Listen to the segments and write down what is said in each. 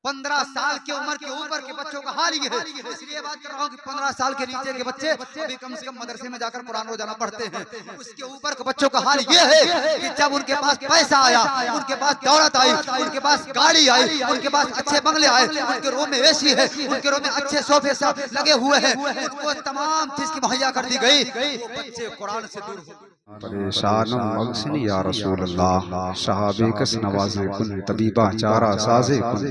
15 साल की उम्र के ऊपर के बच्चों का हाल ये है। इसलिए बात कर रहा हूँ कि 15 साल के नीचे के बच्चे अभी कम से कम मदरसे में जाकर कुरान रोजाना पढ़ते हैं। उसके ऊपर के बच्चों का हाल ये है कि जब उनके पास पैसा आया, उनके पास दौलत आई, उनके पास गाड़ी आई, उनके पास अच्छे बंगले आए, उनके रूम में एसी है, उनके रूम में अच्छे सोफे सब लगे हुए हैं, उनको तमाम चीज की मुहैया कर दी गई, वो बच्चे कुरान से दूर हो। परेशानम मगसिनी या रसूल अल्लाह, शहाबे कस नवाज़े कुन, तबीबा चारा साजे कुन,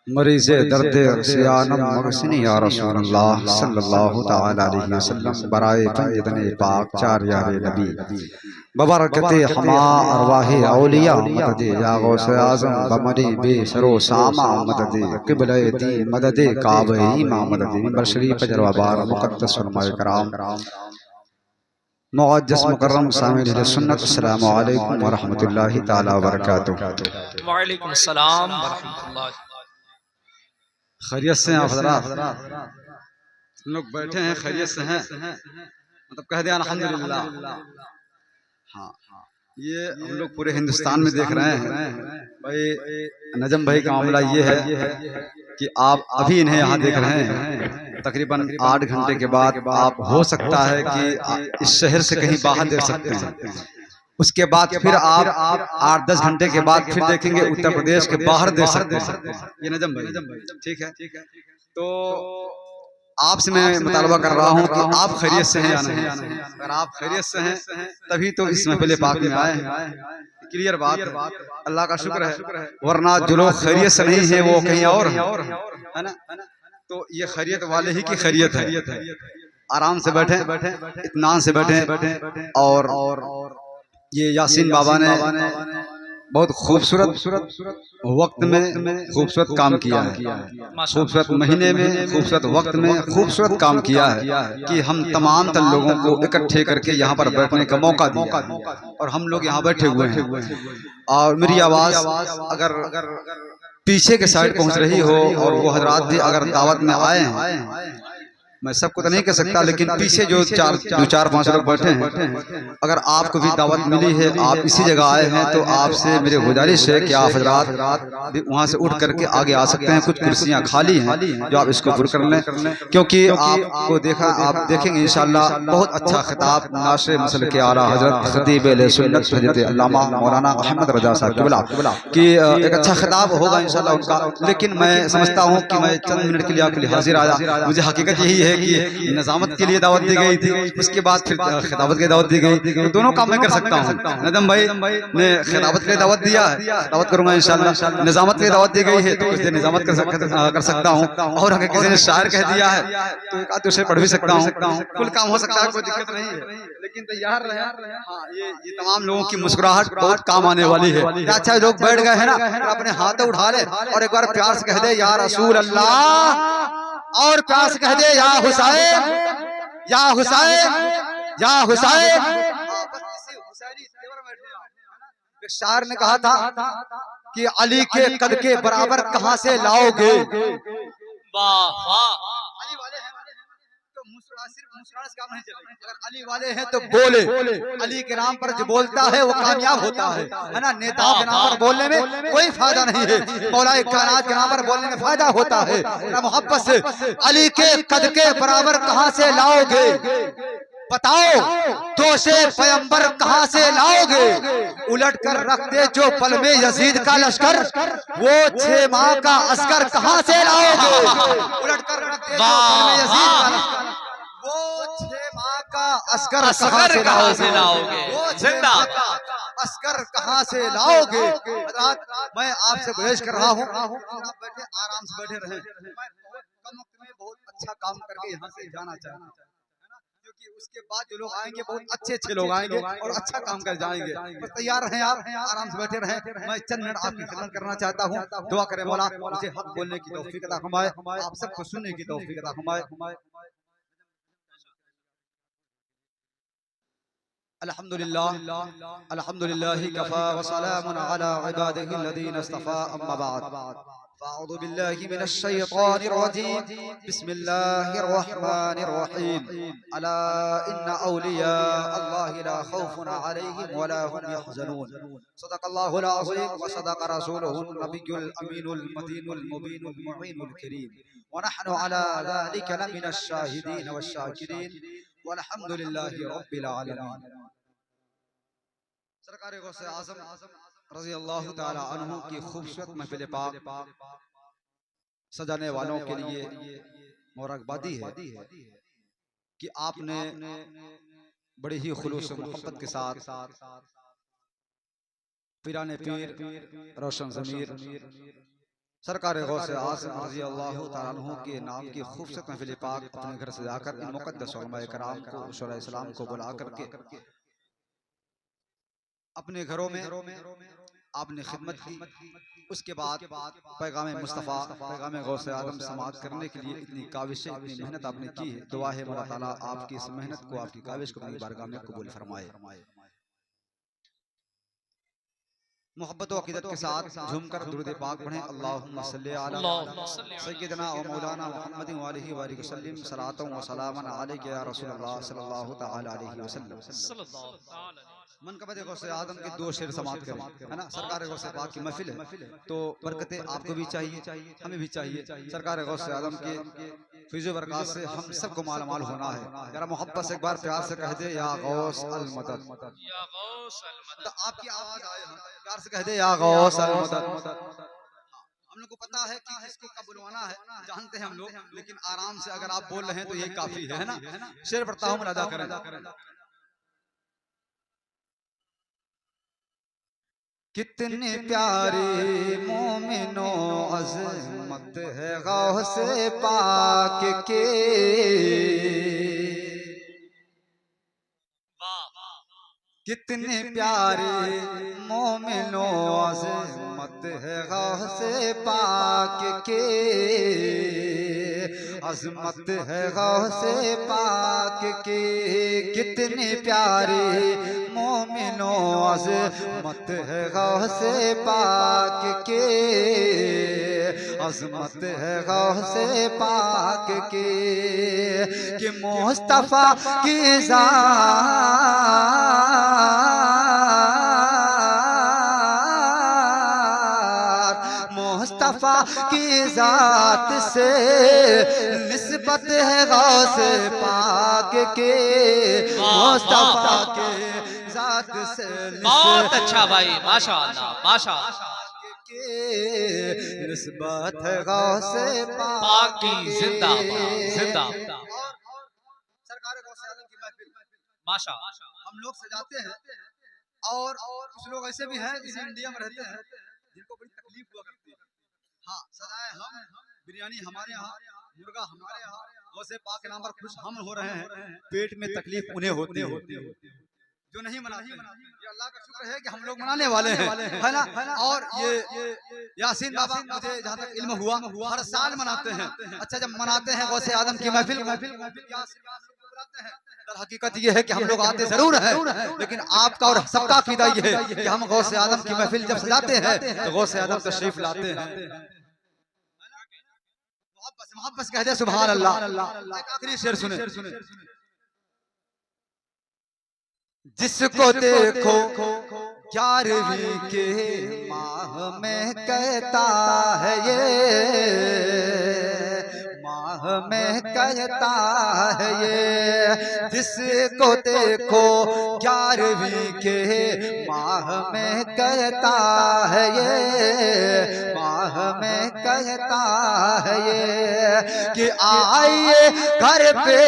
मरीज़े दर्दे सियानम मगसिनी या रसूल अल्लाह सल्लल्लाहु तआला अलैहि वसल्लम, बराए पंजदने पाक चार यारे नबी, बबरकते हमा अरवाहे औलिया मददे, या गौसे आज़म बमरी बेसरो सामा मददे, क़िबले दी मददे काबे ईमा मददे, मिंबर शरीफ जरवाबार मुक़द्दस उलमाए कराम, मुअज्जज़ मुकर्रम सामिल सुन्नत, अस्सलामु अलैकुम व रहमतुल्लाहि ताला व बरकातुहू। व अलैकुम अस्सलाम व रहमतुल्लाह। खैरियत से हैं आप हज़रात? हम लोग बैठे हैं, खैरियत से हैं, मतलब कह दिया अल्हम्दुलिल्लाह। हाँ, ये हम लोग पूरे हिंदुस्तान में देख रहे हैं भाई। नजम भाई का मामला ये है कि आप अभी इन्हें यहाँ देख रहे हैं, तकरीबन 8 घंटे के बाद आप हो सकता है कि इस शहर से कहीं बाहर देख सकते हैं। उसके बाद फिर आप 8-10 घंटे के बाद फिर देखेंगे उत्तर प्रदेश के बाहर देख सकते हैं। ये नजम भाई ठीक है। तो आपसे मैं मुतालबा कर रहा हूँ कि आप खैरियत से हैं या नहीं। अगर आप खैरियत से हैं तभी तो इस महफिल पाक में आए हैं। क्लियर बात है, अल्लाह का शुक्र है, वरना जो लोग खैरियत से नहीं है वो कहीं और है ना। तो ये खैरियत वाले ही की खैरियत है। आराम से बैठे, इत्मीनान से बैठे। और ये यासीन बाबा ने बहुत खूबसूरत वक्त में खूबसूरत काम किया है, खूबसूरत महीने में खूबसूरत वक्त में खूबसूरत काम किया है कि हम तमाम तर लोगों को इकट्ठे करके यहाँ पर बैठने का मौका दिया और हम लोग यहाँ बैठे हुए हैं। और मेरी आवाज़ अगर पीछे के साइड पहुँच रही हो और वो हजरात भी अगर दावत में आए हैं, मैं सबको तो नहीं कह सकता, लेकिन पीछे जो 4-5 लोग बैठे हैं, अगर आपको भी दावत मिली है, आप इसी जगह आए हैं, तो आपसे मेरी गुजारिश है कि आप हजरात भी वहाँ से उठ करके आगे आ सकते हैं। कुछ कुर्सियाँ खाली हैं जो आप इसको पुर कर लें, क्योंकि आपको आप देखेंगे इंशाअल्लाह बहुत अच्छा खिताब नाशे मसल के आला हजरत खतीब अहले सुन्नत हजरत अल्लामा मौलाना अहमद रजा साहब किबला कि एक अच्छा खिताब होगा इंशाअल्लाह उनका। लेकिन मैं समझता हूँ कि मैं चंद मिनट के लिए आपके लिए हाजिर आया। मुझे हकीकत यही है कि निजामत के लिए दावत दी गई थी, उसके बाद फिर खिताबत की दावत दी गई थी, तो दोनों काम मैं कर सकता हूँ। नदम भाई ने खिताबत के लिए दावत दिया है, दावत करूंगा इंशाअल्लाह। निजामत के लिए दावत दी गई है तो इसलिए निजामत कर सकता हूँ। और अगर किसी ने शायर कह दिया है तो एक आध दूसरे पढ़ भी सकता हूँ। कुल काम हो सकता है, कोई दिक्कत नहीं है, लेकिन तैयार रहे। हाँ, ये तमाम लोगों की मुस्कुराहट बहुत काम आने वाली है। अच्छा लोग बैठ गए हैं ना, अपने हाथ उठा ले और एक बार प्यार से कह दे या रसूल अल्लाह, और प्यार से कह दे या हुसैन, या हुसैन, या हुसैन। एक शायर ने कहा था कि अली के कद के बराबर कहां से लाओगे। वाह वाह। अली वाले हैं तो मुस्कुराने से काम नहीं चलेगा। अगर अली वाले हैं तो बोले, अली के नाम पर जो बोलता है वो कामयाब होता है ना। नेताओं के नाम पर बोलने में कोई फायदा नहीं है, मौलाए कायनात के नाम पर बोलने में फायदा होता है ना। मोहब्बत से अली के कद के बराबर कहां से लाओगे, बताओ दोषे पैगंबर कहां से लाओगे। उलट कर रख दे जो पल में यजीद का लश्कर, वो 6 माह का अस्कर कहां से लाओगे। उलट कर रख दे जो पल में यजीद का लश्कर, वो 6 माह का अस्कर कहां से लाओगे। वो 6 माह का अस्कर कहां से लाओगे। मैं आपसे गुजारिश कर रहा हूँ, आप बैठे आराम से बैठे रहे। मैं बहुत कम वक्त में बहुत अच्छा काम करके यहाँ से जाना चाहता हूँ, क्योंकि उसके बाद जो लोग आएंगे बहुत अच्छे लोग आएंगे और अच्छा काम कर जाएंगे। बस तैयार रहें, आप आराम से बैठे रहें। मैं चंद मिनट आपकी खिदमत करना चाहता हूँ। दुआ करें मौला मुझे हक बोलने की तौफीक अता फरमाए, आप सबको सुनने की तौफीक अता फरमाए। अल्हम्दुलिल्लाह अल्हम्दुलिल्लाह कफ़ा व सलामुन अला इबादिहिल्लज़ीना इस्तफ़ा, अम्मा बाद। अऊज़ु बिल्लाहि मिनश शैतानिर रजीम बिस्मिल्लाहिर रहमानिर रहीम अला इन्ना औलिया अल्लाहि ला खौफुन अलैहिम वला हुम यहज़नून सदक़ल्लाहुल अज़ीम व सदक़ रसूलुहुन नबियुल अमीनुल मतीनुल मुबीनुल मुईनुल करीम व नहनु अला ज़ालिका लमिनश शाहिदीन वश शाकिरीन वल्हम्दुलिल्लाहि रब्बिल आलमीन। सरकार गौसे आज़म रज़ी अल्लाह ताला अन्हु की खूबसूरत महफिल पाक सजाने वालों के लिए मुबारकबादी है कि आपने बड़ी ही खुलूस मोहब्बत के साथ पीराने पीर रोशन ज़मीर सरकार गौसे आज़म रज़ी अल्लाह ताला अन्हु के नाम की खूबसूरत महफिल पाक अपने घर से जाकर इन मुक़द्दस उलमाए कराम को शुरा इस्लाम को बुला करके अपने घरों में आपने खिदमत की। उसके बाद पैगाम मुस्तफ़ा पैगाम गौसे आदम समाअत करने के लिए इतनी काविशें इतनी मेहनत आपने की है। दुआ है मौला ताला आपकी इस मेहनत को आपकी काविश को अपनी बारगाह में कबूल फरमाए। मोहब्बत व अक़ीदत के साथ झूमकर दुरूद पाक पढ़ें। अल्लाहुम्मा सल्ली अला सय्यिदना व मौलाना मुहम्मदिन व आलिहि व सल्लिम सलातन व सलामन अलैका या रसूलल्लाह सल्लल्लाहु तआला अलैहि वसल्लम। मनक़बत गौसे आदम के दो शेर समाअत करें, है ना। सरकार गौसे पाक की महफिल है तो बरकतें आपको भी चाहिए हमें भी चाहिए। सरकार गौसे आदम के फैज़ बरक़ात से हम सबको मालामाल होना है। जरा मोहब्बत से एक बार प्यार से कह दे या गौस अल मदद, या गौस अल मदद। तो आपकी आवाज आए प्यार से कह दे या गौस अल मदद। हम लोग को पता है कि किसको कब बुलवाना है, जानते हैं हम लोग, लेकिन आराम से अगर आप बोल रहे हैं तो ये काफी है ना। शेर पर ताहुम्मुल अदा करें। कितने प्यारे मोमिनो अज़मत है गौसे पाक के, कितने प्यारे मोमिनो अज़मत है गौसे पाक के, अज़मत है गौसे पाक के। कितने प्यारे मोमिनो अज़मत है गौसे पाक के, अज़मत है गौसे पाक के। कि मुस्तफ़ा की मुस्तफ़ा की ज़ात से निस्बत है गौसे पाक के, मुस्तफ़ा के ज़ात से बहुत अच्छा भाई, माशाअल्लाह माशाअल्लाह। निस्बत है गौसे पाक की जिंदाबाद जिंदाबाद। सरकार गौसे आज़म की महफिल माशाअल्लाह। हम लोग सजाते हैं और कुछ लोग ऐसे भी हैं जिस इंडिया में रहते हैं जिनको बड़ी तकलीफ हुआ करती है। हाँ, सजाए हम, बिरयानी हमारे यहाँ, मुर्गा हमारे यहाँ, गौसे पाक के नाम पर खुश हम हो रहे हैं, पेट में तकलीफ उन्हें होती है जो नहीं मनाते। ये अल्लाह का शुक्र है कि हम लोग मनाने वाले हैं, है ना। और ये यासीन बाबा मुझे जहाँ तक इल्म हुआ हर साल मनाते हैं। अच्छा, जब मनाते हैं गौसे आदम की महफिल हकीकत ये है कि हम लोग आते जरूर हैं, लेकिन आपका और सबका अकीदा ये है कि हम गौसे आदम की महफिल जब सजाते हैं तो गौसे आदम तशरीफ लाते हैं। मोहब्बत से कह दे सुभान अल्लाह। आखिरी शेर सुने। जिसको देखो 11वीं के माह में कहता है ये, माह में कहता है ये। जिसको देखो 11वीं के माह में कहता है ये, माह में कहता है ये। कि आइए घर पे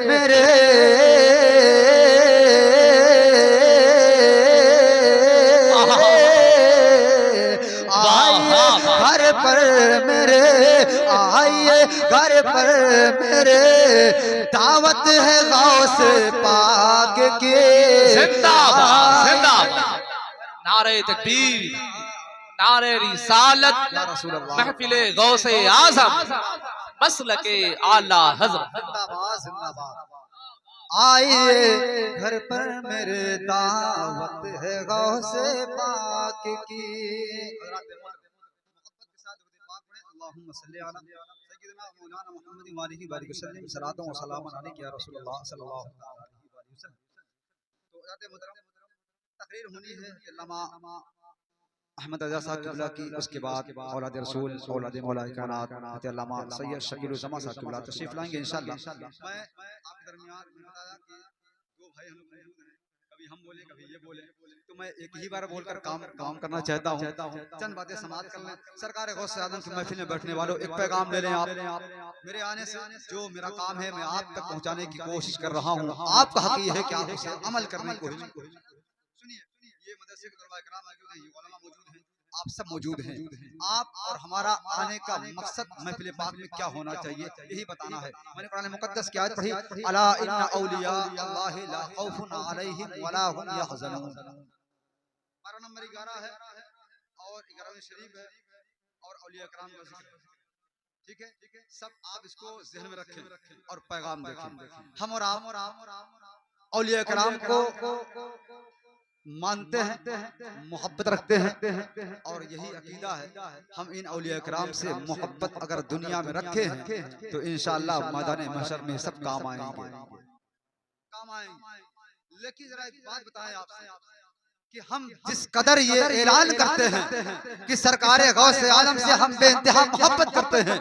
मेरे, घर पर मेरे, आइए घर पर मेरे, दावत है गौसे पाक के। जिंदाबाद जिंदाबाद। नारे तकबीर, नारे रिसालत, महफिले गौसे आज़म, मसलके आला हज़रत। जिंदाबाद जिंदाबाद। आइए घर पर मेरे, दावत है गौसे पाक की। अल्लाहुम्मा सल्ली अला सय्यिदिना मौलाना मुहम्मद व आलिहि बारिक वसल्लम सलातो व सलाम अलैका या रसूलल्लाह सल्लल्लाहु अलैहि वसल्लम। तो हज़रत मुहतरम तकरीर होनी है अल्लामा अहमद रज़ा साहब क़िबला की, उसके बाद औलाद रसूल औलाद मौलाए कायनात अल्लामा सैयद शकील उज़्ज़मा साहब क़िबला तशरीफ़ लाएंगे इंशाअल्लाह। मैं आपके दरमियान में बताया कि दो भाई हम लोग मौजूद हैं, कभी हम बोले कभी ये बोले, तो मैं एक ही बार बोलकर काम करना चाहता हूँ। चंद बातें समाप्त कर लें। सरकार गौस आज़म की महफिल में बैठने वालों, एक पैगाम ले लें आप। मेरे आने से जो मेरा काम है मैं आप तक पहुँचाने की कोशिश कर रहा हूँ। आपका हक ये है कि आप उसे अमल करने की कोशिश करें। सुनिए, ये मदरसे के तलबा किराम मौजूद हैं, ये उलमा मौजूद हैं, आप सब मौजूद हैं। आप और हमारा आने का मकसद महफिल पाक में क्या होना चाहिए यही बताना है। मैंने कुरान मुकद्दस की आयत पढ़ी, अला इन्ना औलिया अल्लाह ला खौफुन अलैहिम वला हुम यहज़नून। 12 नंबर 11 है और 11वीं शरीफ है और औलिया किराम का जिक्र है। ठीक है, सब आप इसको ज़हन में रखें और पैगाम देखें। हम और आप औलिया किराम को मानते हैं, मोहब्बत रखते हैं और यही अकीदा है। हम इन औलिया किराम से मोहब्बत अगर दुनिया में रखे हैं तो इंशाअल्लाह मैदान महशर में सब काम आएंगे। लेकिन जरा एक बात बताएं आपसे कि हम जिस कदर ये ऐलान करते हैं कि सरकार गौस आजम से हम बेइंतहा मोहब्बत करते हैं,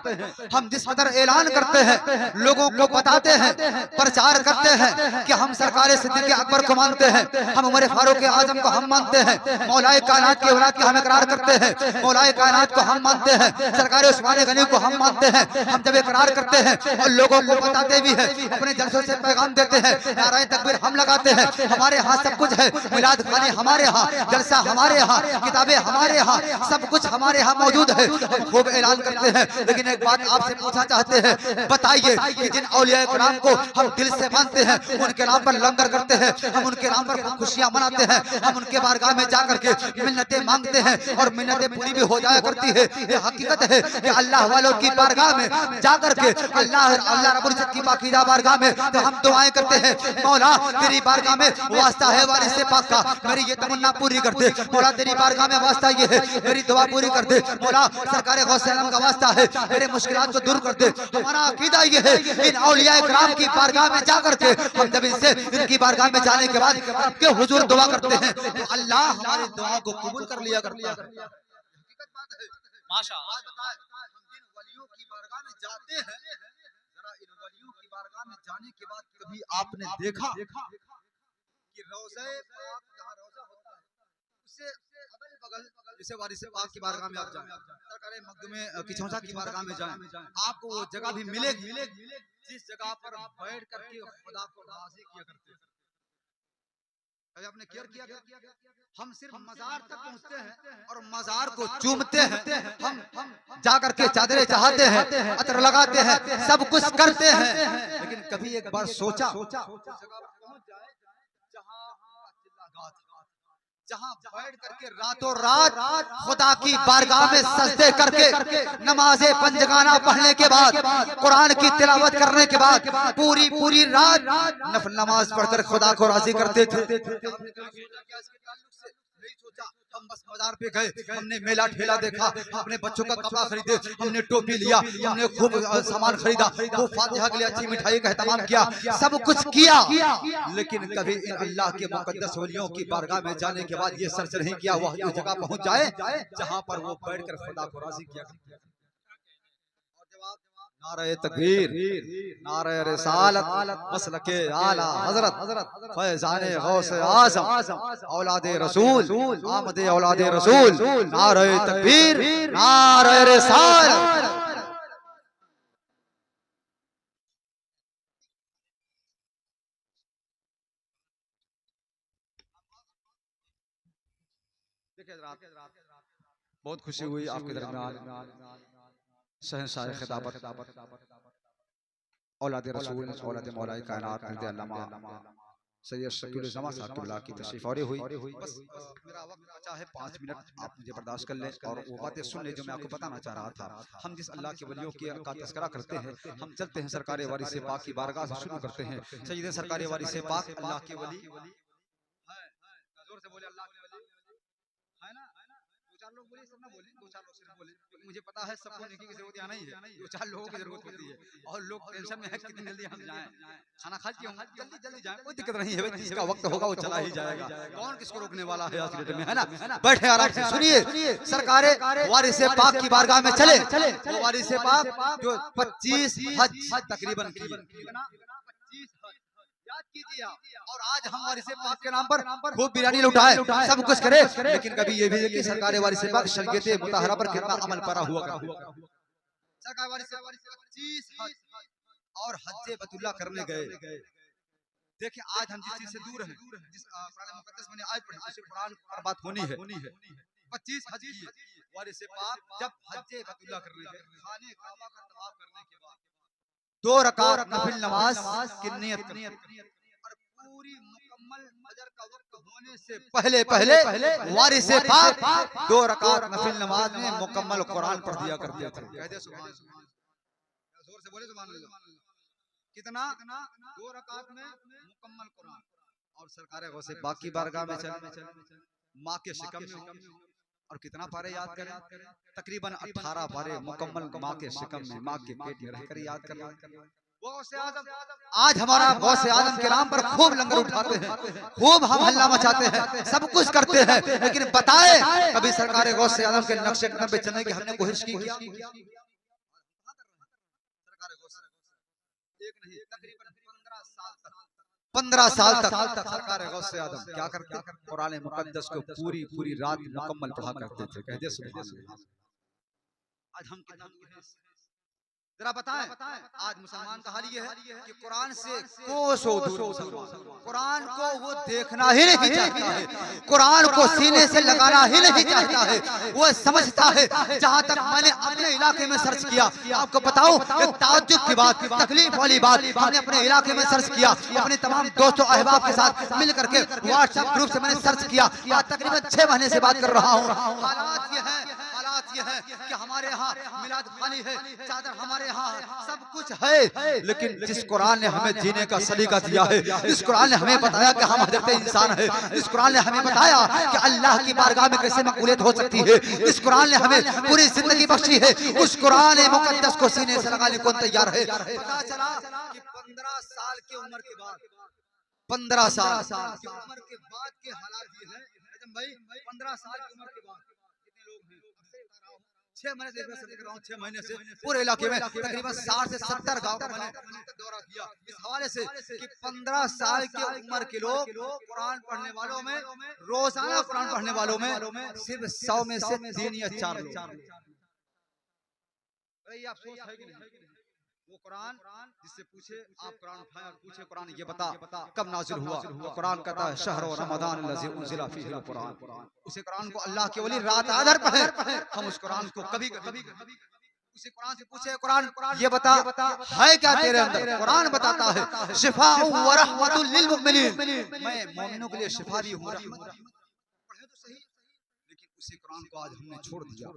हम जिस कदर ऐलान करते हैं, लोगों को बताते हैं, प्रचार करते हैं कि हम सरकार सिद्दीक़ अकबर को मानते हैं, हम उमर फारूक आजम को हम मानते हैं, मौलाए कायनात के औलाद की हम इकरार करते हैं, मौलाए कायनात को हम मानते हैं, सरकार उस्मान गनी को हम मानते हैं, हम जब इकरार करते हैं और लोगों को बताते भी हैं, अपने जलसों से पैगाम देते हैं, नाराए तकबीर हम लगाते हैं, हमारे यहाँ सब कुछ है, मिलाद खाने हमारे यहाँ, जलसा हमारे यहाँ, किताबें हमारे यहाँ, सब कुछ हमारे यहाँ मौजूद है, हम खूब ऐलान करते हैं। लेकिन एक बात आपसे पूछना चाहते हैं, बताइए कि जिन औलिया किराम को हम दिल से मानते हैं, उनके नाम पर लंगर करते हैं, हम उनके नाम पर खुशियां मनाते हैं, हम उनके बारगाह में जाकर के मिन्नतें मांगते हैं और मिन्नतें पूरी भी हो जाया करती है। ये हकीकत है कि अल्लाह वालों की बारगाह में जाकर के अल्लाह रब्बुल इज्जत की पाकीज़ा बारगाह में तो हम दुआएं करते हैं, मौला तेरी बारगाह में वास्ता है वारिस पाक का, मेरी ये तमन्ना पूरी कर दे, मौला तेरी बारगाह में वास्ता ये है, मेरी दुआ पूरी कर दे, मौला सरकार गौसे आज़म का वास्ता है, मेरे मुश्किलात को दूर कर दे। हमारा अकीदा ये है, इन औलिया किराम की बारगाह में जाकर के हम जब इनसे इनकी बारगाह में जाने के बाद आपके हुजूर दुआ करते हैं तो अल्लाह हमारी दुआ को कबूल कर लिया करता है। हकीकत बात है। माशाअल्लाह। हम जिन वलियों की बारगाह में जाते हैं, जरा इन वलियों की बारगाह में जाने के बाद कभी आपने देखा कि रोज़े पाक जहाँ रोज़ा होता है उससे अगल बगल जैसे वारिस पाक की बारगाह में आप जाएं, सरकारे मखदूमे किचौसा की बारगाह में जाएं, आपको वो जगह भी मिलेगी जिस जगह पर बैठ करके खुदा को राज़ी किया करते हैं। कभी आपने केयर किया? हम सिर्फ मजार तक पहुंचते हैं और मजार को चूमते हैं, हम जाकर के चादरें चाहते हैं, अतर लगाते हैं, सब कुछ करते हैं, लेकिन कभी एक बार सोचा जहां बैठ करके रातों रात खुदा की बारगाह में सजदे करके नमाज़े पंजगाना पढ़ने के बाद, कुरान की तिलावत करने के बाद पूरी रात नफल नमाज पढ़कर खुदा को राजी करते थे। हम बस बाजार पे गए, हमने मेला ठेला देखा, अपने बच्चों का कपड़ा खरीदे, हमने टोपी लिया, हमने खूब सामान खरीदा, खूब फातिहा के लिए अच्छी मिठाई का एहतमाम किया, सब कुछ किया, लेकिन कभी इन अल्लाह के मुकद्दस वलियों की बारगाह में जाने के बाद ये सर्च नहीं किया वह उस जगह पहुंच जाए जहां पर वो बैठकर खुदा को राजी किया। नारे तकबीर, नारे रिसालत, मसलके आला हजरत, फैज़ाने गौसे आज़म, औलादे रसूल, आमदे औलादे रसूल, नारे तकबीर, नारे रिसालत। बहुत खुशी हुई आपके दरमियान शहंशाह खिताबत औलादे रसूल औलादे मौलाए कायनात अल्लामा सैयद शकील उज़्ज़मा साहब क़िबला की तशरीफ औरी हुई। बस मेरा वक्त बचा है 5 मिनट, आप मुझे बर्दाश्त कर लें और वो बातें सुन लें जो मैं आपको बताना चाह रहा था। हम जिस अल्लाह के वलियों का तज़किरा करते हैं, हम चलते हैं सरकार वारिस पाक की बारगाह से शुरू करते हैं। सैयद सरकार वारिस पाक अल्लाह के वली है, जोर से बोले अल्लाह के वली है ना, 2-4 लोग बोले सब ना बोले, 2-4 लोग सिर्फ बोले, क्योंकि मुझे पता है सबको नेकी की जरूरत यहाँ नहीं है, 2-4 लोगों की जरूरत होती है। और लोग टेंशन में है कितनी जल्दी हम जाएं, खाना खा लिया हूं, जल्दी जल्दी जाएं, कोई दिक्कत नहीं है भाई, जिसका वक्त होगा वो चला ही जाएगा, कौन किसको रोकने वाला है आज के डेट में, है ना। बैठे आराम से सुनिए, सरकारे वारिसे पाक की बारगाह में चले, वो वारिसे पाक जो 25 हज तकरीबन याद कीजिए आप। और आज हम वारिसे पाक के नाम पर खूब बिरयानी लुटाए, सब कुछ करे, लेकिन कभी ये भी कि सरकार वारिसे पाक शरीयत मुतहरा पर कितना अमल करा हुआ सरकार वारिसे 25 हज और हज बैतुल्लाह करने गए। देखिए आज हम जिस चीज से दूर हैं, जिस कुरान मुकद्दस में आज पढ़े, उसे कुरान पर बात होनी है। 25 हज किए वारिसे पाक जब हज बैतुल्लाह करने गए, खाने काबा का तवाफ करने के बाद 2 रकात नफिल नमाज की नियत और पूरी मुकम्मल फजर का वक्त होने से पहले वारिसे पाक 2 रकात नफिल नमाज में मुकम्मल कुरान पढ़ दिया करते थे। कहते सुभान अल्लाह, जोर से बोले सुभान अल्लाह। कितना 2 रकात में मुकम्मल कुरान। और सरकार गौसे बाकी बारगाह में चल, माँ के शिकम में, और कितना पारे याद करें, तकरीबन 18 पारे मुकम्मल माँ के शिकम में, माँ के पेट में रहकर याद करें। आज हमारा गौसे आजम के नाम पर खूब लंगर उठाते हैं, खूब हम हल्ला मचाते हैं, सब कुछ करते हैं, लेकिन बताए कभी सरकार गौसे आजम के नक्शे कदम पे चलने की हमने कोशिश की क्या? एक नहीं, तकरीबन 15 साल तक सरकार गौसे आजम क्या करते? कुरान मुकद्दस को पूरी रात मुकम्मल पढ़ा करते थे। कहते सुभान अल्लाह। आज हम कितना जरा बताएं, आज मुसलमान का हाल ये है कि कुरान से कोसों दूर मुसलमान, कुरान को वो देखना ही नहीं चाहता है, कुरान को सीने से लगाना ही नहीं चाहता है। वो समझता है, जहां तक मैंने अपने इलाके में सर्च किया, आपको बताऊं एक ताज्जुब की बात, तकलीफ वाली बात, हमने अपने इलाके में सर्च किया, अपने तमाम दोस्तों अहबाब के साथ मिल करके व्हाट्सएप ग्रुप से मैंने सर्च किया, आज तकरीबन 6 महीने से बात कर रहा हूँ। हालात ये है कि हमारे यहाँ मिलाद खानी है, चादर हमारे यहाँ सब कुछ है, लेकिन जिस कुरान ने हमें जीने का सलीका दिया है, इस कुरान ने हमें बताया कि हम हजरत इंसान है, इस कुरान ने हमें बताया कि अल्लाह की बारगाह में कैसे मकबूलियत हो सकती है, इस कुरान ने हमें पूरी जिंदगी बख्शी है, उस कुरान मुकद्दस को सीने से लगाने को तैयार है। पता चला कि 15 साल की उम्र के बाद, 15 साल की उम्र के बाद के हालात ये है भाई, 15 साल की उम्र के बाद 6 महीने से देख रहा हूँ, 6 महीने से पूरे इलाके में तकरीबन 60 से 70 गांव का मैंने दौरा किया, इस हवाले से कि 15 साल की उम्र के लोग कुरान पढ़ने वालों में, रोजाना कुरान पढ़ने वालों में सिर्फ 100 में से 3 या 4 लोग। आप सोच है कि नहीं? वो कुरान जिससे पूछे, आप कुरान उठाए और पूछे कुरान ये बता कब नाजिल हुआ, कुरान कहता है शहर रमजान लज़ी उनज़िला फीहिल कुरान। उसे कुरान को अल्लाह के वली रात आदर पढ़े, हम उस कुरान को कभी उसे कुरान से पूछे कुरान ये बता है क्या तेरे अंदर, कुरान बताता है शिफा व रहमतुल लिल मुमिनीन, मैं मोमिनों के लिए शिफा भी हूं, रहमत पढ़े तो सही, लेकिन उसी कुरान को आज हमने छोड़ दिया।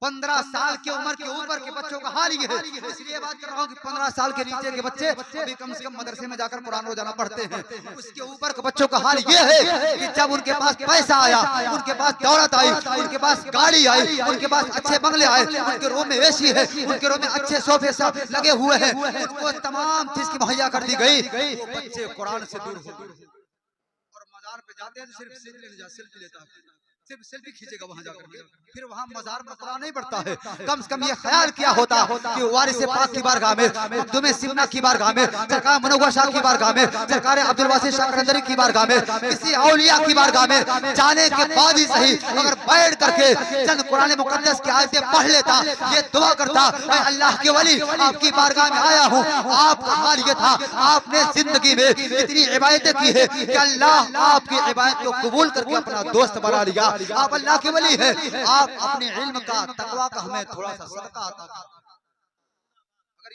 15 साल की उम्र के ऊपर के बच्चों का हाल ये है, इसलिए बात कर रहा हूँ कि 15 साल के नीचे के बच्चे अभी कम से कम मदरसे में जाकर कुरान रोजाना पढ़ते हैं, उसके ऊपर के बच्चों का हाल ये है कि जब उनके पास पैसा आया, उनके पास दौलत आई, उनके पास गाड़ी आई, उनके पास अच्छे बंगले आए, उनके रूम में एसी है, उनके रूम में अच्छे सोफे सब लगे हुए हैं, उनको तमाम चीज की मुहैया कर दी गई, वो बच्चे कुरान से दूर हो गए और मजार पे जाते हैं तो सिर्फ सेल्फी लेता है, सिर्फ सेल्फी खींचेगा वहां जाकर के, फिर वहां मजार में कुरान नहीं पढ़ता है। कम से कम ये ख्याल किया होता कि वारिस पाक की बारगाह में, मखदूम सिमना की बारगाह में, सरकार मनोवर शाह की बारगाह में, सरकार अब्दुल वासित शाह कलंदरी की बारगाह में, किसी औलिया की बारगाह में जाने के बाद ही सही अगर बैठ करके चंद कुरान मुकद्दस की आयतें पढ़ लेता, ये दुआ करता मैं अल्लाह के वली आपकी बारगाह में आया हूँ, आपका हाल ये था आपने जिंदगी में इतनी इबादतें की है कि अल्लाह आपकी इबादत को कबूल करके अपना दोस्त बना लिया, आप अल्लाह के वली है, आप अपने इल्म का तकवा का हमें थोड़ा सा सदका अता कर। अगर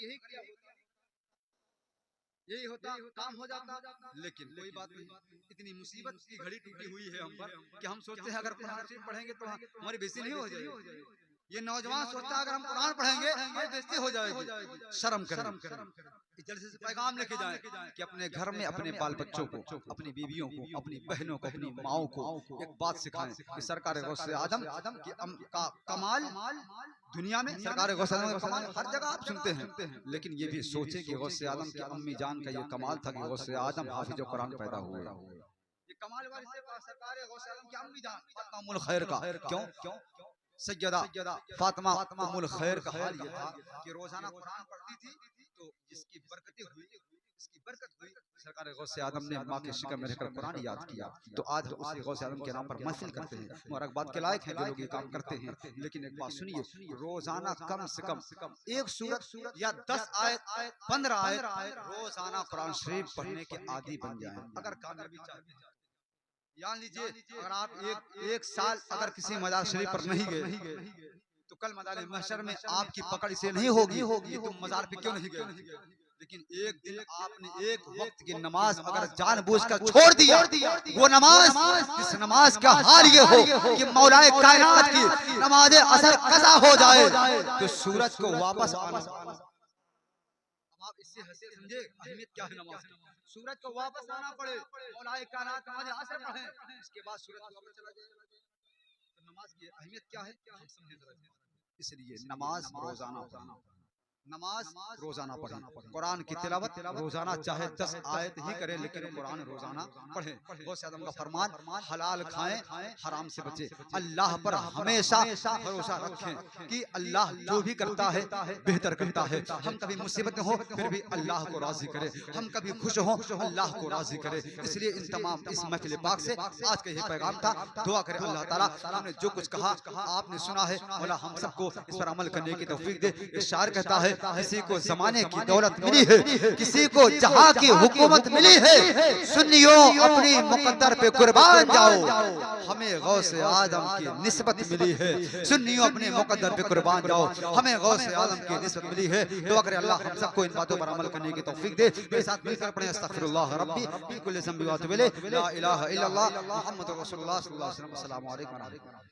यही होता काम हो जाता, लेकिन कोई बात नहीं, इतनी मुसीबत की घड़ी टूटी हुई है हम पर कि हम सोचते हैं अगर कुरान शरीफ पढ़ेंगे तो हमारी बेइज्जती नहीं हो जाएगी। ये नौजवान सोचता है अगर हम कुरान पढ़ेंगे हमारी बेइज्जती हो जाएगी, शर्म करें। इस जलसे से पैगाम लेके जाएं कि अपने घर में अपने बाल बच्चों को, अपनी बीवियों को, अपनी बहनों को, अपनी माओं को एक बात सिखाएं कि सरकार गौसे आदम का कमाल दुनिया में, सरकार गौसे आदम का कमाल हर जगह आप सुनते हैं, लेकिन ये भी सोचे कि गौसे आदम की अम्मी जान का ये कमाल था कि गौसे आदम हाफिज कुरान पैदा हुए। ये कमाल वाली से सरकार गौसे आदम की अम्मी जान फातिमा उम्मुल खैर का, क्यों सैयदा फातिमा उम्मुल खैर का हाल ये था कि रोजाना कुरान पढ़ती थी, तो जिसकी बरकतें हुई, इसकी बरकत हुई, सरकार गौसे आदम ने माँ के शिकम में रहकर कुरान याद किया। तो आज हम उसी गौसे आदम के नाम पर महफिल करते हैं, मुबारकबाद के लायक हैं जो लोग ये काम करते हैं। लेकिन एक बात सुनिए, रोजाना कम से कम एक सूरत या 10 आयत 15 आयत रोजाना कुरान शरीफ पढ़ने के आदी बन जाएं अगर कामयाबी चाहते हैं। जान लीजिए, अगर आप एक साल अगर किसी मजार शरीफ पर नहीं गए तो कल मदार महशर में आपकी पकड़ से नहीं होगी कि तुम मजार पे क्यों नहीं गए। लेकिन एक दिन आपने एक वक्त की नमाज अगर जानबूझकर छोड़ दिया, वो नमाज, इस नमाज का हाल ये हो कि मौलाए कायनात की नमाज असर कज़ा हो जाए तो सूरज को वापस आना। अब आप इससे हंसे समझे अहमियत क्या है नमाज की। सूरज को वापस आना पड़े, मौलाए कायनात नमाज असर पढ़े, इसके बाद सूरज वापस चला जाए, तो नमाज की अहमियत क्या है हम समझे जरा। इसलिए नमाज रोजाना पढ़ना, नमाज रोजाना पढ़ें, कुरान की तिलावत रोजाना चाहे 10 आयत ही करें लेकिन कुरान रोजाना पढ़ें। गौसे आदम का फरमान हलाल खाएं, हराम से बचे, अल्लाह पर हमेशा भरोसा रखें कि अल्लाह जो भी करता है बेहतर करता है। हम कभी मुसीबत में हो फिर भी अल्लाह को राजी करे, हम कभी खुश हो अल्लाह को राजी करे। इसलिए इन तमाम इस महफिल पाक से आज का यही पैगाम था। दुआ करें अल्लाह ताला हमने जो कुछ कहा आपने सुना है, मौला हम सबको इस पर अमल करने की तौफीक दे। इस शायर कहता है, किसी को जमाने की दौलत मिली है, किसी को जहां की हुकूमत मिली है, सुन्नियों अपनी मुकद्दर पे कुर्बान जाओ, हमें गौसे आदम की निस्बत मिली है। सुन्नियों अपने मुकद्दर पे कुर्बान जाओ, हमें गौसे आदम की निस्बत मिली है। दुआ करें अल्लाह हम सबको इन बातों पर अमल करने की तौफीक दे। मेरे साथ मिलकर पढ़ें अस्तगफिरुल्लाह रब्बी मिन कुल्लि ज़ंबि व अतूबु इलैह, ला इलाहा इल्लल्लाह मुहम्मदुर रसूलुल्लाह सल्लल्लाहु अलैहि वसल्लम। अस्सलामु अलैकुम व रहमतुल्लाह।